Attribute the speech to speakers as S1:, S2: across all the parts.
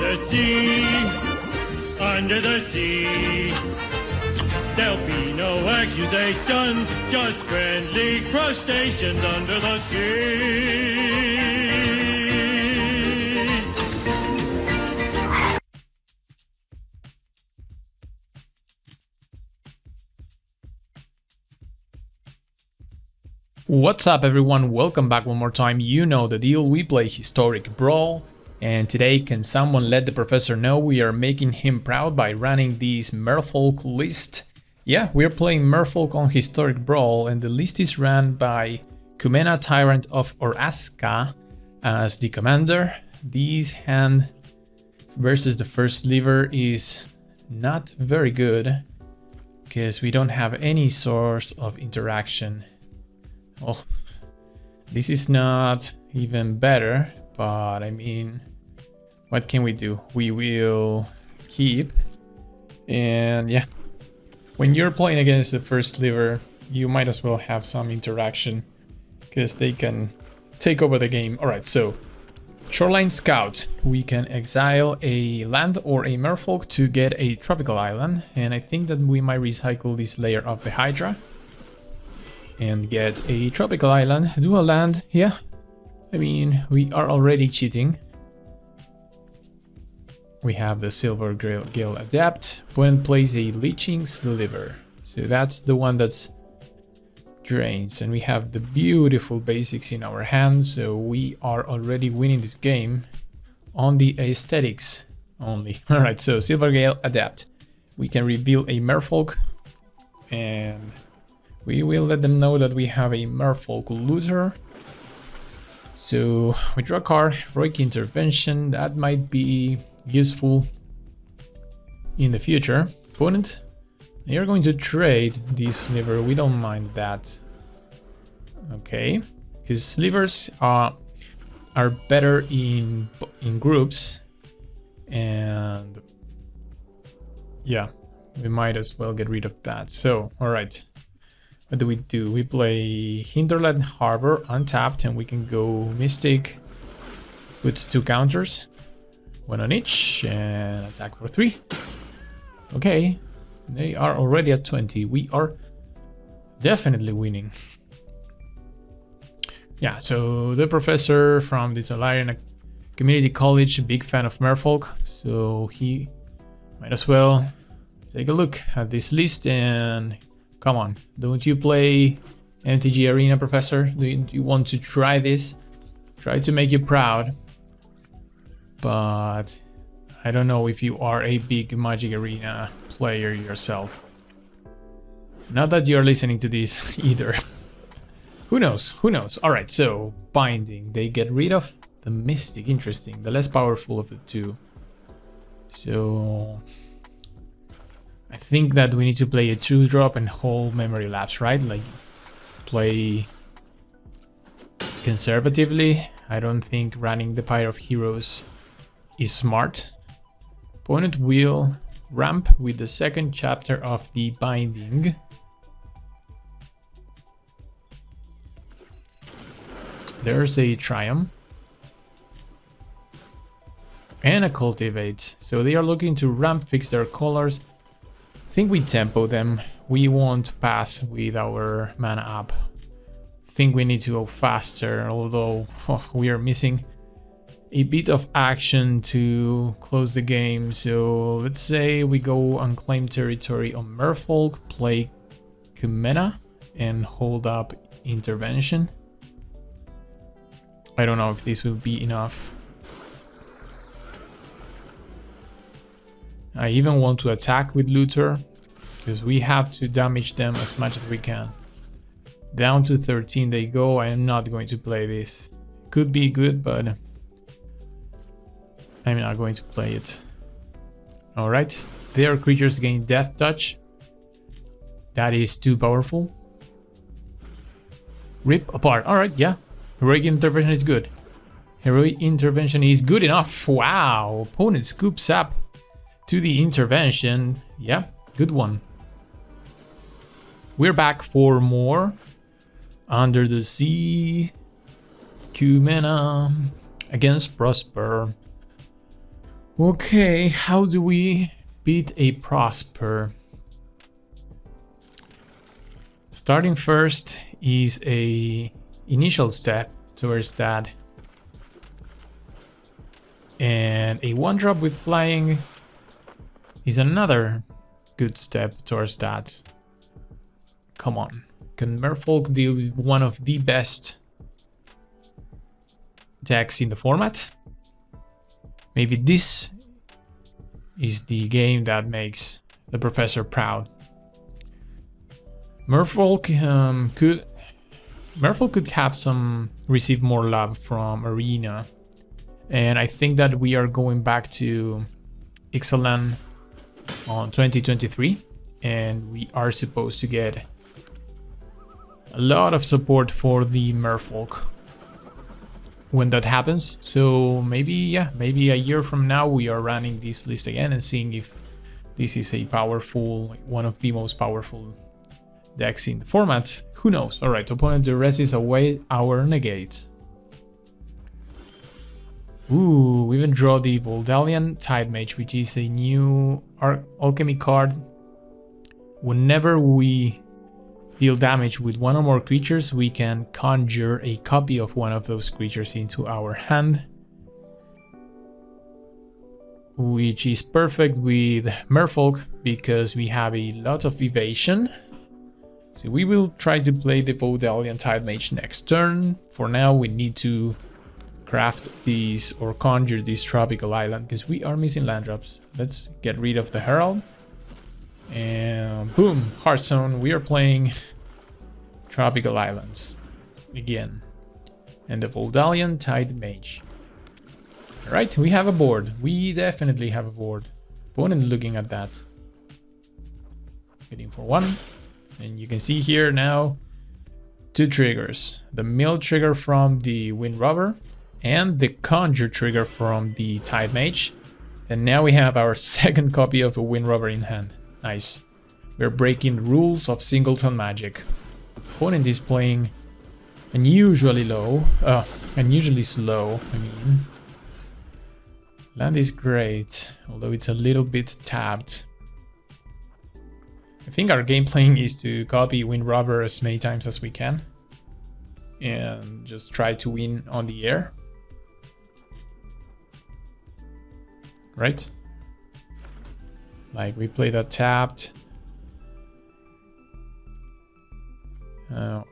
S1: the sea, under the sea. There'll be no accusations, just friendly crustaceans under the sea.
S2: What's up everyone, welcome back one more time. You know the deal, we play Historic Brawl, and today can someone let the professor know we are making him proud by running this Merfolk list. Yeah, we're playing Merfolk on Historic Brawl, and the list is run by Kumena, Tyrant of Oraska as the commander. This hand versus the first sliver is not very good because we don't have any source of interaction. Well, this is not even better, but I mean, what can we do? We will keep, and yeah, when you're playing against the first sliver, you might as well have some interaction because they can take over the game. All right, so Shoreline Scout, we can exile a land or a merfolk to get a tropical island, and I think that we might recycle this layer of the Hydra and get a tropical island. Do a land, yeah. I mean, we are already cheating. We have the Silver Gale Adapt. Opponent plays a Leeching Sliver. So that's the one that's drains. And we have the beautiful basics in our hand. So we are already winning this game on the aesthetics only. Alright, so Silver Gale Adapt. We can reveal a Merfolk, and we will let them know that we have a Merfolk looter. So we draw a card, Heroic Intervention, that might be useful in the future. Opponent, you're going to trade this sliver, we don't mind that. Okay, because slivers are better in groups, and yeah, we might as well get rid of that. So, alright. What do? We play Hinterland Harbor untapped, and we can go Mystic, puts 2 counters, 1 on each, and attack for 3. Okay, they are already at 20. We are definitely winning. Yeah, so the professor from the Tolarian Community College, big fan of Merfolk, so he might as well take a look at this list and come on, don't you play MTG Arena, Professor? Do you want to try this? Try to make you proud. But I don't know if you are a big Magic Arena player yourself. Not that you're listening to this either. Who knows? Who knows? Alright, so Binding. They get rid of the Mystic. Interesting. The less powerful of the two. So I think that we need to play a 2-drop and hold Memory Lapse, right? Like, play conservatively. I don't think running the Pyre of Heroes is smart. Opponent will ramp with the second chapter of the Binding. There's a Triumph and a Cultivate. So they are looking to ramp, fix their colors. I think we tempo them. We won't pass with our mana up. I think we need to go faster, although we are missing a bit of action to close the game. So let's say we go Unclaimed Territory on Merfolk, play Kumena, and hold up Intervention. I don't know if this will be enough. I even want to attack with Looter, because we have to damage them as much as we can. Down to 13 they go. I am not going to play this. Could be good, but I'm not going to play it. Alright, their creatures gain Death Touch. That is too powerful. Rip apart. Alright, yeah. Heroic Intervention is good. Heroic Intervention is good enough. Wow. Opponent scoops up to the Intervention. Yeah, good one. We're back for more. Under the Sea. Kumena against Prosper. Okay, how do we beat a Prosper? Starting first is a initial step towards that. And a 1-drop with flying is another good step towards that. Come on. Can Merfolk deal with one of the best decks in the format? Maybe this is the game that makes the professor proud. Merfolk could have receive more love from Arena. And I think that we are going back to Ixalan on 2023, and we are supposed to get a lot of support for the Merfolk when that happens. So maybe a year from now we are running this list again and seeing if this is a powerful, one of the most powerful decks in the format. Who knows? All right, opponent addresses away our negate. Ooh, we even draw the Voldalian Tidemage, which is a new alchemy card. Whenever we deal damage with one or more creatures, we can conjure a copy of one of those creatures into our hand, which is perfect with Merfolk because we have a lot of evasion. So we will try to play the Voldalian Tidemage next turn. For now, we need to craft these or conjure this tropical island because we are missing land drops. Let's get rid of the Herald. And boom, Hearthstone, we are playing tropical islands again. And the Voldalian Tidemage. Alright, we have a board. We definitely have a board. Opponent looking at that. Hitting for 1. And you can see here now 2 triggers. The mill trigger from the Wind Robber and the conjure trigger from the Tidemage. And now we have our second copy of a Wind Robber in hand. Nice. We're breaking the rules of singleton magic. Opponent is playing unusually slow, I mean. Land is great, although it's a little bit tapped. I think our game playing is to copy Wind Robber as many times as we can. And just try to win on the air. Right? Like we play that tapped.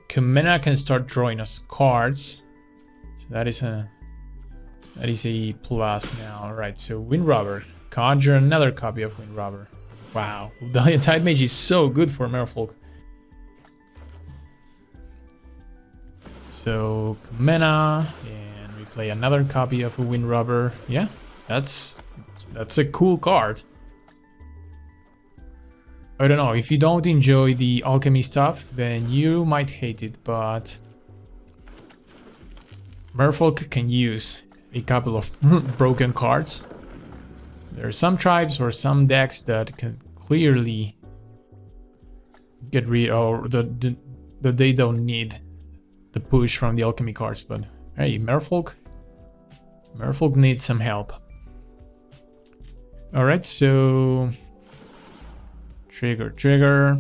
S2: Kumena can start drawing us cards. So that is a plus now. Alright, so Wind Robber. Conjure another copy of Wind Robber. Wow. Voldalian Tidemage is so good for Merfolk. So Kumena, and we play another copy of a Wind Robber. Yeah, that's a cool card. I don't know, if you don't enjoy the alchemy stuff, then you might hate it, but Merfolk can use a couple of broken cards. There are some tribes or some decks that can clearly get rid or that they don't need the push from the alchemy cards, but hey, Merfolk needs some help. Alright, so trigger.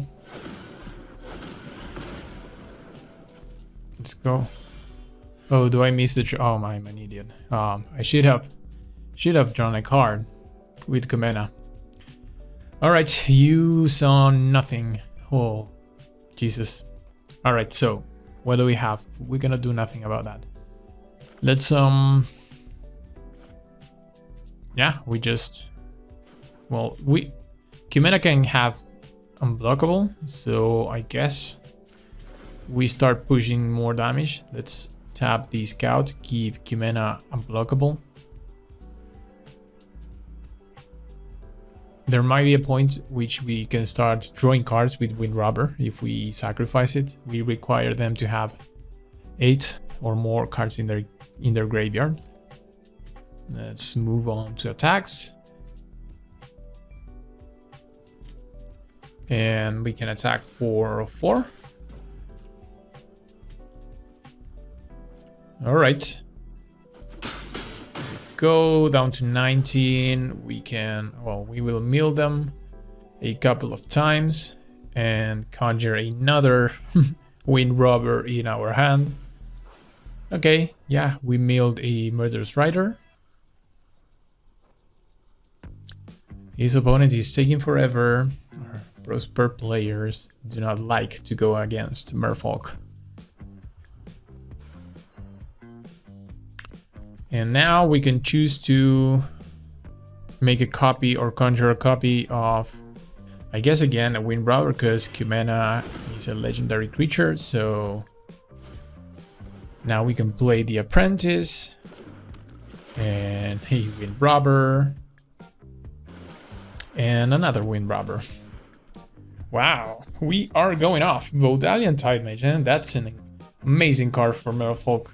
S2: Let's go. Oh, do I miss the oh, I'm an idiot. I should have drawn a card with Kumena. Alright, you saw nothing. Oh, Jesus. Alright, so what do we have? We're gonna do nothing about that. Let's yeah, we just, well, Kumena can have unblockable, so I guess we start pushing more damage. Let's tap the scout, give Kumena unblockable. There might be a point which we can start drawing cards with Wind Robber if we sacrifice it. We require them to have 8 or more cards in their graveyard. Let's move on to attacks. And we can attack for 4. Alright. go down to 19. We can, well, we will mill them a couple of times and conjure another Wind Robber in our hand. Okay, yeah, we milled a Murderous Rider. His opponent is taking forever. Our Prosper players do not like to go against Merfolk. And now we can choose to make a copy or conjure a copy of, I guess again, a Wind Robber, because Kumena is a legendary creature. So now we can play the Apprentice and a Wind Robber and another Wind Robber. Wow, we are going off. Vodalian Tidemage, and that's an amazing card for Merfolk.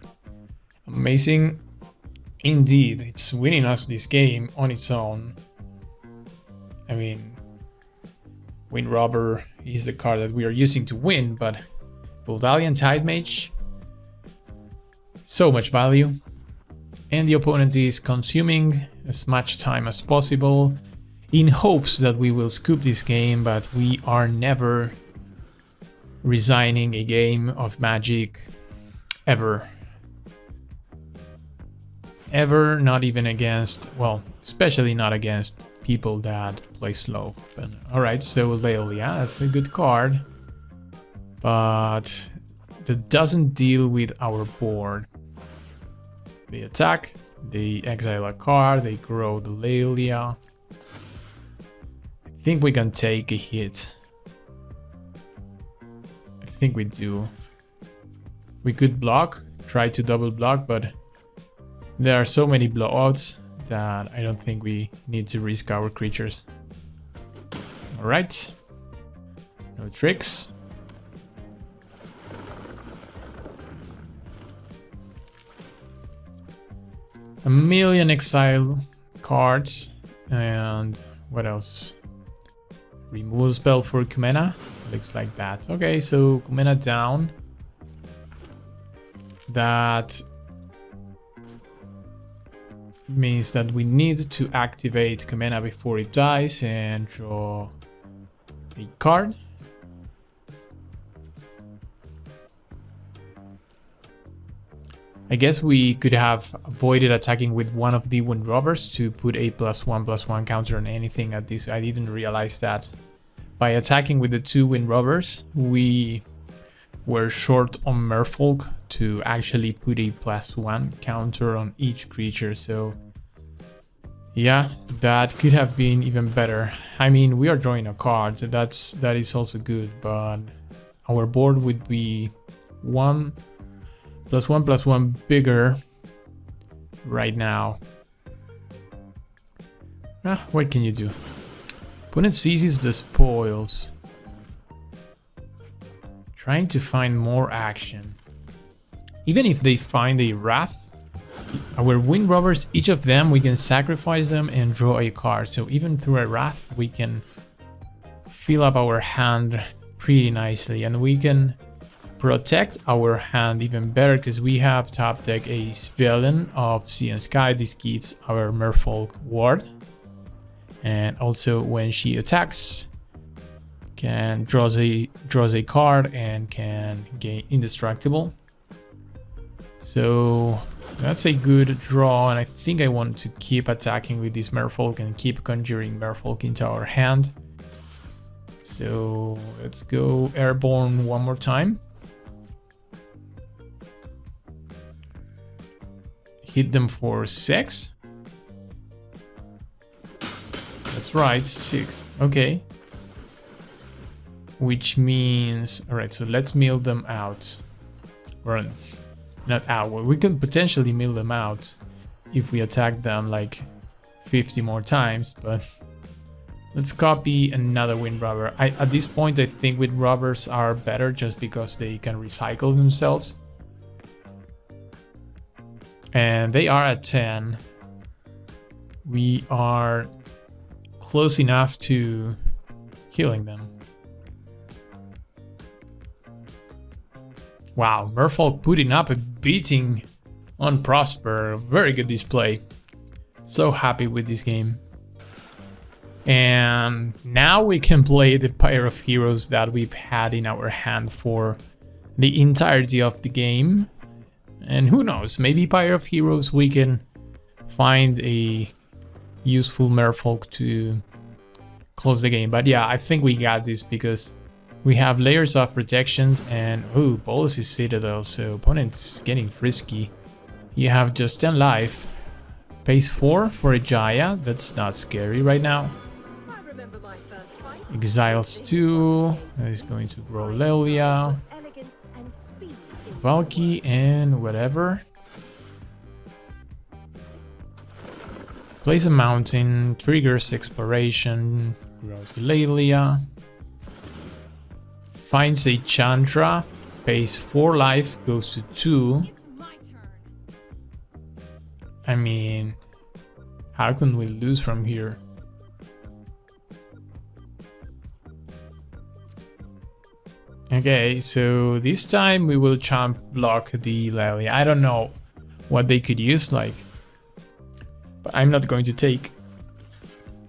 S2: Amazing indeed. It's winning us this game on its own. I mean, Wind Robber is the card that we are using to win, but Vodalian Tidemage, so much value. And the opponent is consuming as much time as possible in hopes that we will scoop this game, but we are never resigning a game of Magic, ever. Ever, not even against, well, especially not against people that play slow. But alright, so Leolia, that's a good card, but that doesn't deal with our board. They attack, they exile a card, they grow the Leolia. I think we can take a hit. I think we do. We could block, try to double block, but there are so many blowouts that I don't think we need to risk our creatures. Alright. No tricks. A million exile cards. And what else? Removal spell for Kumena. Looks like that. Okay, so Kumena down. That means that we need to activate Kumena before it dies and draw a card. I guess we could have avoided attacking with one of the Wind Robbers to put a +1/+1 counter on anything at this. I didn't realize that. By attacking with the 2 Wind Robbers, we were short on Merfolk to actually put a +1 counter on each creature. So yeah, that could have been even better. I mean, we are drawing a card, that is also good, but our board would be +1/+1 bigger right now. What can you do? Opponent seizes the spoils. Trying to find more action. Even if they find a Wrath, our Wind Robbers, each of them, we can sacrifice them and draw a card. So even through a Wrath, we can fill up our hand pretty nicely. And we can protect our hand even better because we have top deck a Spellen of Sea and Sky. This gives our Merfolk ward. And also when she attacks, can draws a card and can gain indestructible. So that's a good draw, and I think I want to keep attacking with this Merfolk and keep conjuring Merfolk into our hand. So let's go Airborne one more time. Hit them for 6. That's right, 6. Okay. Which means, alright, so let's mill them out. Or not out, well, we can potentially mill them out if we attack them like 50 more times, but let's copy another Wind Robber. At this point, I think Wind Robbers are better just because they can recycle themselves. And they are at 10. We are close enough to killing them. Wow, Merfolk putting up a beating on Prosper. Very good display. So happy with this game. And now we can play the Pyre of Heroes that we've had in our hand for the entirety of the game. And who knows, maybe Pyre of Heroes we can find a useful merfolk to close the game. But yeah, I think we got this because we have layers of protections and ooh, Policy Citadel, so opponent's getting frisky. You have just 10 life. Pace 4 for a Jaya, that's not scary right now. Exiles 2, that is going to grow Lelia, Valky and whatever. Plays a mountain, triggers exploration, grows Lelia. Finds a Chandra, pays 4 life, goes to 2. I mean, how can we lose from here? Okay, so this time we will chomp block the Lelia. I don't know what they could use, like, but I'm not going to take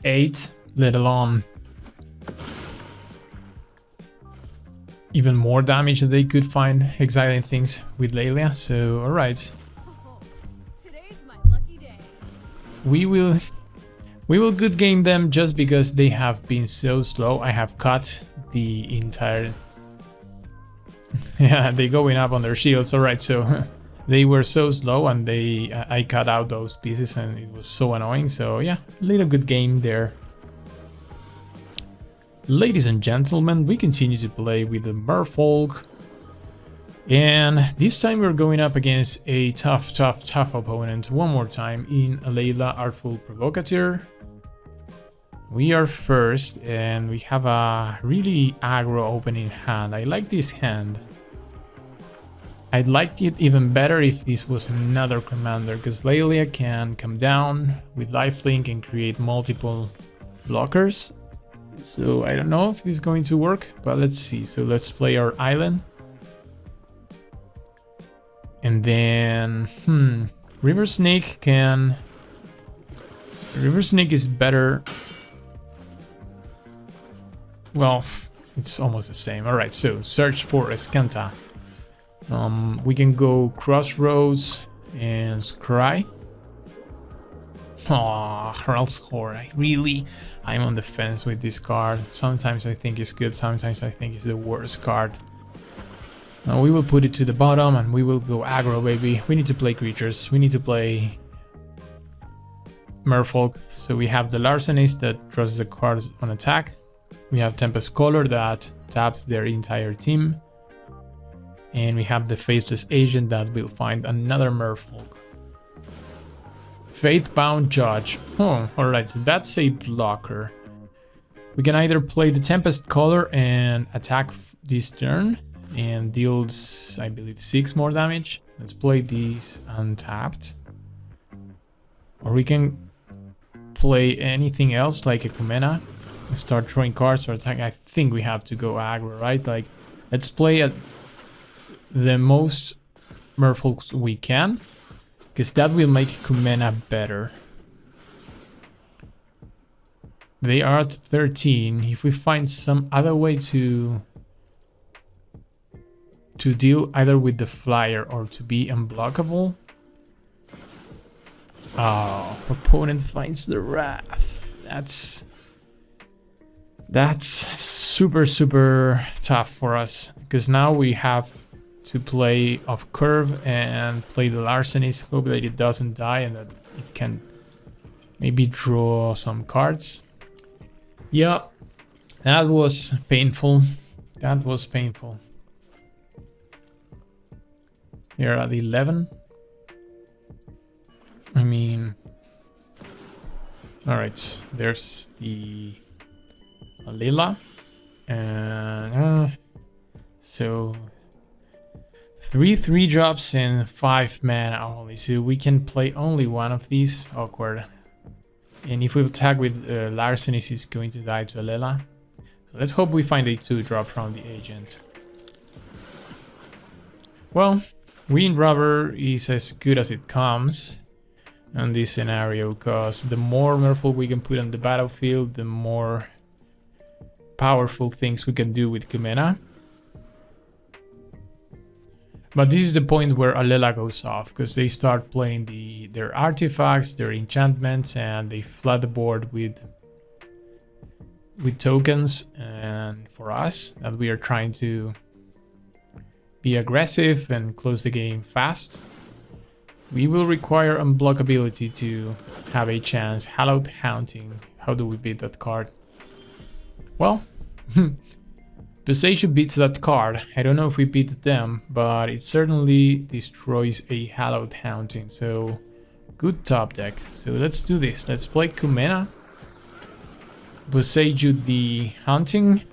S2: 8, let alone even more damage that they could find exiling things with Lelia. So, alright.
S3: Today's my lucky day.
S2: We will good game them just because they have been so slow. I have cut the entire... yeah, they going up on their shields. Alright, so they were so slow and I cut out those pieces and it was so annoying. So yeah, little good game there. Ladies and gentlemen, we continue to play with the Merfolk. And this time we're going up against a tough opponent one more time in Layla Artful Provocateur. We are first and we have a really aggro opening hand. I like this hand. I'd like it even better if this was another commander, because Lelia can come down with lifelink and create multiple blockers. So I don't know if this is going to work, but let's see. So let's play our island. And then, River Snake can... River Snake is better. Well, it's almost the same. Alright, so search for Escanta. We can go Crossroads and Scry. Aww, Herald's Horde. I'm on the fence with this card. Sometimes I think it's good, sometimes I think it's the worst card. Now we will put it to the bottom and we will go aggro, baby. We need to play creatures. We need to play Merfolk. So we have the Larcenist that draws the cards on attack. We have Tempest Caller that taps their entire team. And we have the Faithless Agent that will find another Merfolk. Faithbound Judge. Oh, alright, so that's a blocker. We can either play the Tempest Caller and attack this turn and deals, I believe, 6 more damage. Let's play these untapped. Or we can play anything else like a Kumena. Start drawing cards or attack. I think we have to go aggro, right? Like, let's play at the most Merfolks we can, because that will make Kumena better. They are at 13. If we find some other way to deal either with the flyer or to be unblockable. Oh, opponent finds the Wrath. That's super tough for us, because now we have to play off curve and play the Larcenist, hope that it doesn't die and that it can maybe draw some cards. Yeah, that was painful. That was painful. Here at 11. I mean, all right, there's the Lila, and so 3 drops and 5 mana only, so we can play only one of these. Awkward. And if we attack with Larcenist, it's going to die to Alela. So let's hope we find a 2-drop from the agent. Well, Wind Robber is as good as it comes. on this scenario, because the more Merfolk we can put on the battlefield, the more powerful things we can do with Kumena. But this is the point where Alela goes off, because they start playing their artifacts, their enchantments, and they flood the board with tokens. And for us, that we are trying to be aggressive and close the game fast, we will require unblockability to have a chance. Hallowed Haunting. How do we beat that card? Well, Boseiju beats that card. I don't know if we beat them, but it certainly destroys a Hallowed Haunting. So, good top deck. So let's do this. Let's play Kumena. Boseiju the Haunting.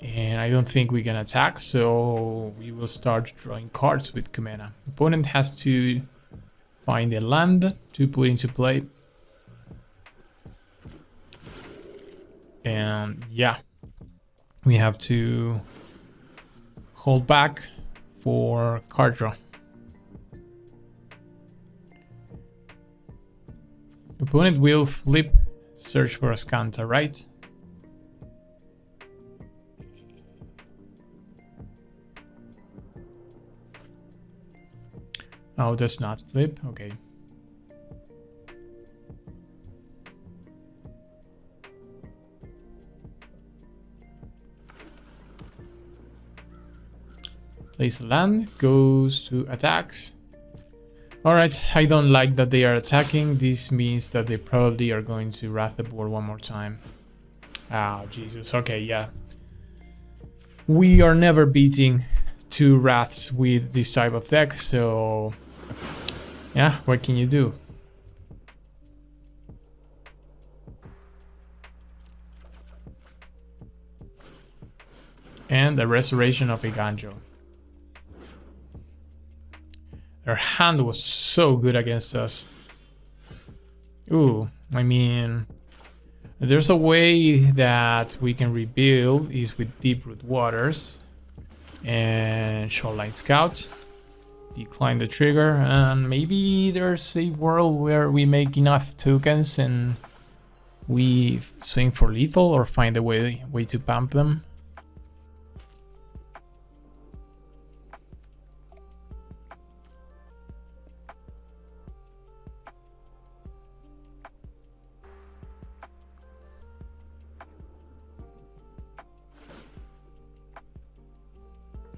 S2: And I don't think we can attack, so we will start drawing cards with Kumena. Opponent has to find a land to put into play. And yeah, we have to hold back for card draw. Opponent will flip, search for Azcanta, right? Oh, does not flip, okay. Place a land, goes to attacks. Alright, I don't like that they are attacking. This means that they probably are going to wrath the board one more time. Oh, Jesus. Okay, yeah. We are never beating 2 wraths with this type of deck, so yeah, what can you do? And the restoration of a Ganjo. Their hand was so good against us. Ooh, I mean, there's a way that we can rebuild is with Deeproot Waters and Shoreline Scout. Decline the trigger, and maybe there's a world where we make enough tokens and we swing for lethal or find a way to pump them.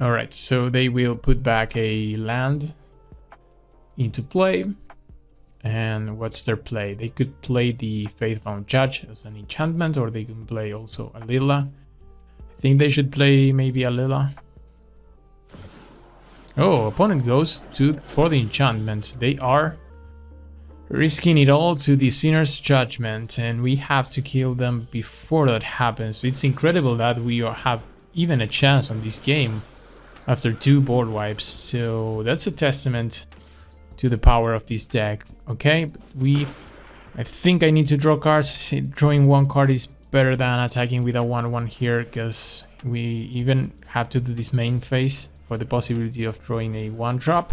S2: Alright, so they will put back a land into play. And what's their play? They could play the Faithbound Judge as an enchantment, or they can play also Alela. I think they should play maybe Alela. Oh, opponent goes for the enchantment. They are risking it all to the Sinner's Judgment, and we have to kill them before that happens. It's incredible that we have even a chance on this game after 2 board wipes, so that's a testament to the power of this deck. Okay, I think I need to draw cards. Drawing 1 card is better than attacking with a 1/1 here, because we even have to do this main phase for the possibility of drawing a 1-drop,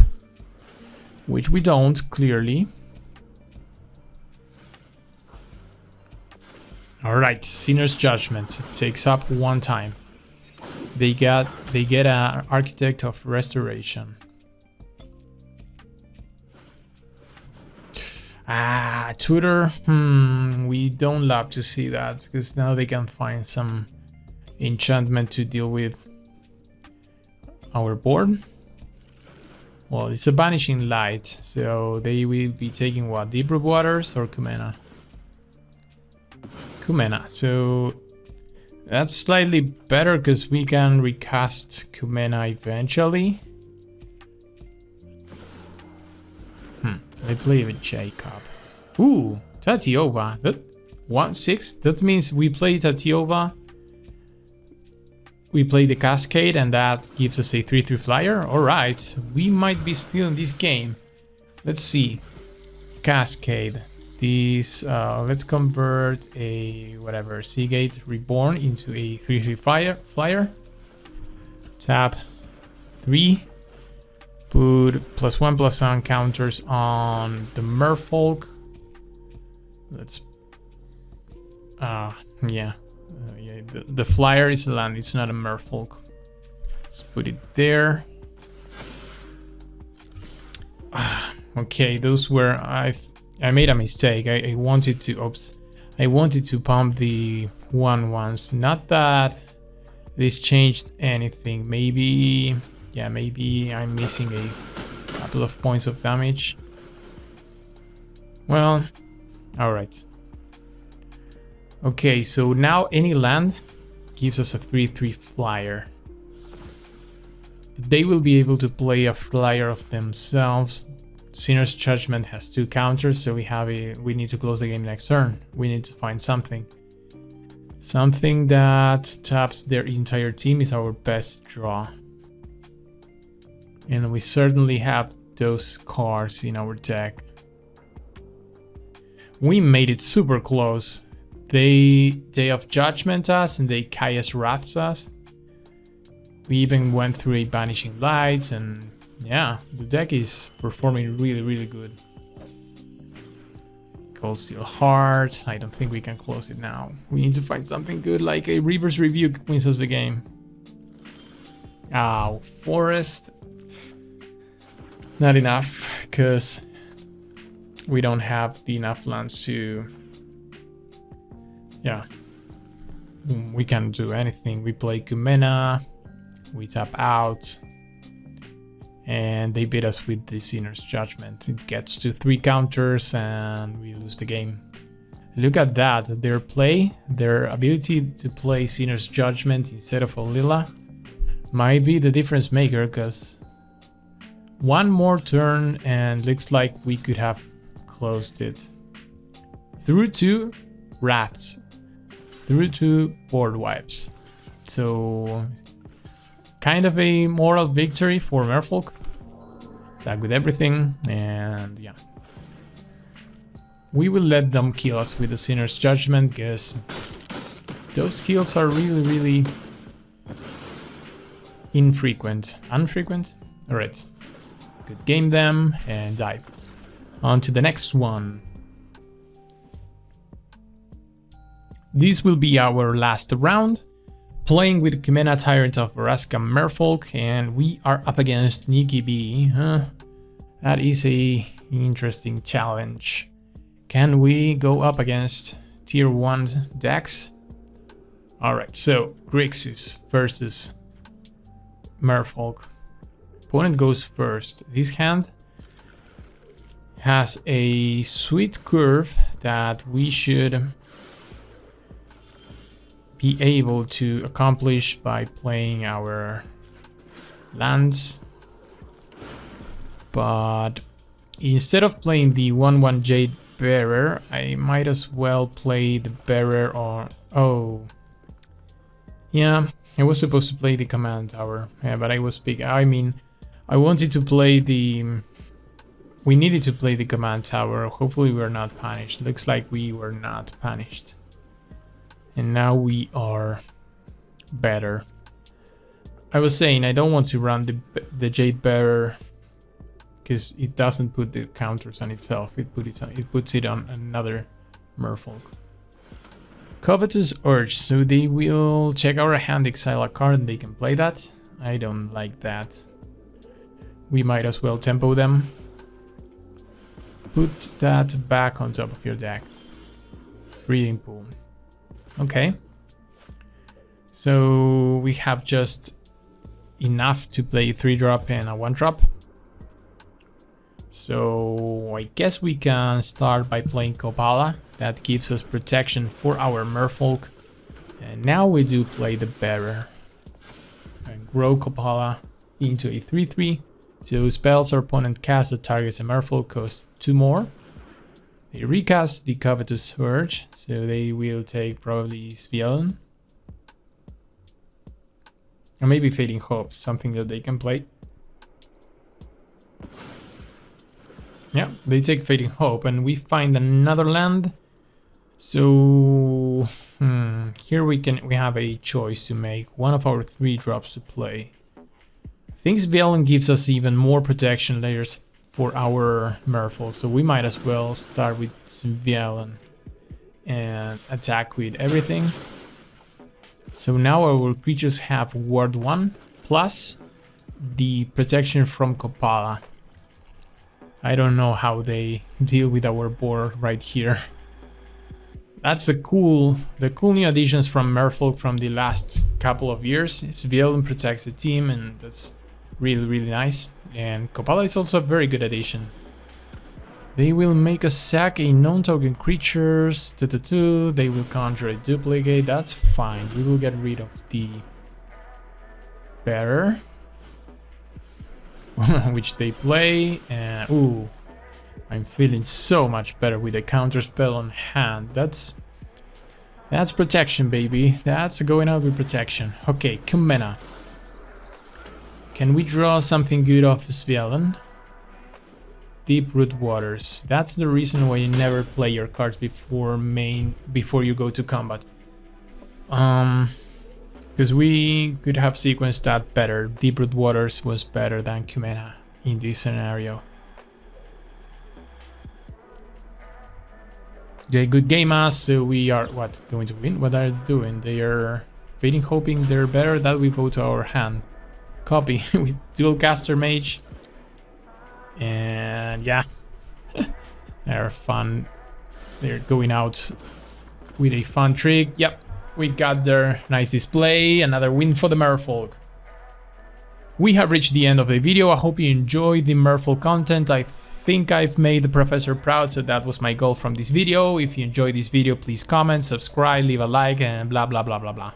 S2: which we don't, clearly. Alright, Sinner's Judgment. It takes up 1 time. They get an Architect of Restoration. Tutor. We don't love to see that, because now they can find some enchantment to deal with our board. Well, it's a Banishing Light, so they will be taking what? Deeproot Waters or Kumena? Kumena. So that's slightly better because we can recast Kumena eventually. I play with Jacob. Ooh, Tatiova. That 1/6. That means we play Tatiova. We play the Cascade, and that gives us a 3/3 flyer. Alright, we might be still in this game. Let's see. Cascade. This, let's convert a whatever Seagate Reborn into a 3/3 flyer. Tap 3. Put +1/+1 counters on the Merfolk. Let's yeah, the flyer is a land, it's not a Merfolk. Let's put it there. Okay, those were I made a mistake. I wanted to pump the 1/1s. Not that this changed anything. Maybe I'm missing a couple of points of damage. Well, all right. Okay, so now any land gives us a 3/3 flyer. They will be able to play a flyer of themselves. Sinner's Judgment has 2 counters, so we need to close the game next turn. We need to find something. Something that taps their entire team is our best draw. And we certainly have those cards in our deck. We made it super close. They Day of Judgment us and they Kaya's Wrath us. We even went through a Banishing Lights, and yeah, the deck is performing really, really good. Cold Steel Heart. I don't think we can close it now. We need to find something good, like a Reaver's Rebuke wins us the game. Oh, Forest. Not enough, because we don't have enough lands to... Yeah. We can't do anything. We play Kumena. We tap out. And they beat us with the Sinner's Judgment. It gets to 3 counters and we lose the game. Look at that. Their ability to play Sinner's Judgment instead of Olila might be the difference maker, because one more turn and looks like we could have closed it. Through 2 Wraths. Through 2 board wipes. So kind of a moral victory for Merfolk. Attack with everything, and yeah. We will let them kill us with the Sinner's Judgment, because those kills are really, really infrequent. Unfrequent? Alright. Good game them, and dive. On to the next one. This will be our last round. Playing with Kumena Tyrant of Vraska Merfolk, and we are up against Nikki B. That is a interesting challenge. Can we go up against tier 1 decks? Alright, so Grixis versus Merfolk. Opponent goes first. This hand has a sweet curve that we should be able to accomplish by playing our lands, but instead of playing the 1/1 Jade Bearer, I might as well play the Bearer. Or oh yeah, I was supposed to play the Command Tower, yeah, but I was big. I mean, I wanted to play we needed to play the Command Tower. Hopefully we're not punished. Looks like we were not punished. And now we are better. I was saying I don't want to run the Jade Bearer, because it doesn't put the counters on itself. It puts it on another Merfolk. Covetous Urge. So they will check our hand, exile a card, and they can play that. I don't like that. We might as well tempo them. Put that back on top of your deck. Breeding Pool. Okay, so we have just enough to play a 3-drop and a 1-drop. So I guess we can start by playing Kopala. That gives us protection for our Merfolk. And now we do play the Bearer. And grow Kopala into a 3/3. So spells our opponent casts that targets a Merfolk cost 2 more. They recast the Covetous Urge, so they will take probably Svieln. Or maybe Fading Hope, something that they can play. Yeah, they take Fading Hope, and we find another land. So here we have a choice to make. One of our 3 drops to play. think Svelin gives us even more protection layers for our Merfolk, so we might as well start with Svelin and attack with everything. So now our creatures have Ward 1 plus the protection from Kopala. I don't know how they deal with our board right here. That's the cool new additions from Merfolk from the last couple of years. Svelin protects the team, and that's really nice. And Kopala is also a very good addition. They will make us sack a non-token creatures. They will conjure a duplicate. That's fine. We will get rid of the bearer, which they play. And ooh, I'm feeling so much better with a counter spell on hand. That's protection, baby. That's going out with protection. Okay, Kumena. Can we draw something good off Svelin? Deep Root Waters. That's the reason why you never play your cards before you go to combat. Because we could have sequenced that better. Deep Root Waters was better than Kumena in this scenario. They good game us, so we are going to win? What are they doing? They are fading, hoping they're better. That we go to our hand. Copy with dual caster mage. And yeah, they're fun. They're going out with a fun trick. Yep, we got their nice display. Another win for the Merfolk. We have reached the end of the video. I hope you enjoyed the Merfolk content. I think I've made the professor proud, so that was my goal from this video. If you enjoyed this video, please comment, subscribe, leave a like, and blah blah blah blah blah.